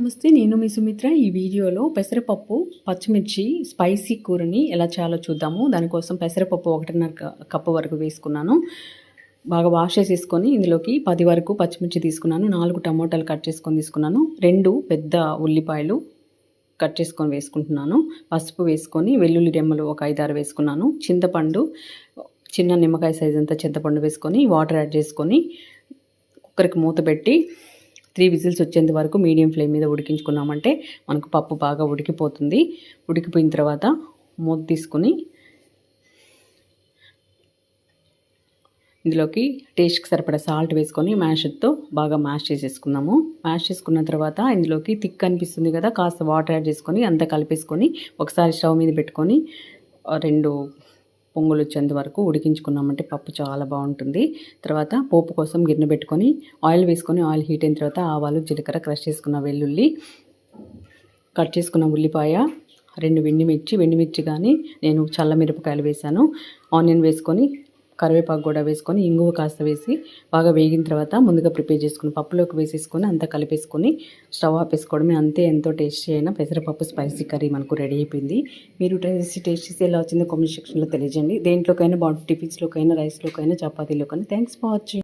నమస్తే, నేను మీ సుమిత్ర. ఈ వీడియోలో పెసరపప్పు, పచ్చిమిర్చి స్పైసీ కూరని ఎలా చేయాలో చూద్దాము. దానికోసం పెసరపప్పు 1.5 కప్పు వరకు వేసుకున్నాను. బాగా వాష్ చేసేసుకొని ఇందులోకి 10 వరకు పచ్చిమిర్చి తీసుకున్నాను, 4 టమోటాలు కట్ చేసుకొని తీసుకున్నాను, 2 పెద్ద ఉల్లిపాయలు కట్ చేసుకొని వేసుకుంటున్నాను, పసుపు వేసుకొని వెల్లుల్లి రెమ్మలు ఒక 5-6 వేసుకున్నాను, చింతపండు చిన్న నిమ్మకాయ సైజ్ అంతా చింతపండు వేసుకొని వాటర్ యాడ్ చేసుకొని కుక్కర్కి మూత పెట్టి 3 విజిల్స్ వచ్చేంత వరకు మీడియం ఫ్లేమ్ మీద ఉడికించుకున్నామంటే మనకు పప్పు బాగా ఉడికిపోతుంది. ఉడికిపోయిన తర్వాత మూత తీసుకుని ఇందులోకి టేస్ట్కి సరిపడా సాల్ట్ వేసుకొని మ్యాషర్తో బాగా మ్యాష్ చేసేసుకున్నాము. మ్యాష్ చేసుకున్న తర్వాత ఇందులోకి థిక్ అనిపిస్తుంది కదా, కాస్త వాటర్ యాడ్ చేసుకొని అంతా కలిపేసుకొని ఒకసారి స్టవ్ మీద పెట్టుకొని 2 పొంగులు వచ్చేంత వరకు ఉడికించుకున్నామంటే పప్పు చాలా బాగుంటుంది. తర్వాత పోపు కోసం గిన్నె పెట్టుకొని ఆయిల్ వేసుకొని ఆయిల్ హీట్ అయిన తర్వాత ఆవాలు, జీలకర్ర, క్రష్ చేసుకున్న వెల్లుల్లి, కట్ చేసుకున్న ఉల్లిపాయ, 2 వెండిమిర్చి కానీ నేను చల్లమిరపకాయలు వేసాను, ఆనియన్ వేసుకొని కరివేపాకు కూడా వేసుకొని ఇంగువ కాస్త వేసి బాగా వేగిన తర్వాత ముందుగా ప్రిపేర్ చేసుకుని పప్పులోకి వేసేసుకొని అంతా కలిపేసుకొని స్టవ్ ఆపేసుకోవడమే. అంతే, ఎంతో టేస్టీ అయిన పెసరపప్పు స్పైసీ కర్రీ మనకు రెడీ అయిపోయింది. మీరు టేస్ట్ చేసి ఎలా వచ్చిందో కామెంట్ సెక్షన్లో తెలియజేయండి. దేంట్లోకైనా బాగుంటుంది, టిఫిన్స్లోకైనా, రైస్లోకైనా, చపాతీలోకైనా. Thanks for watching.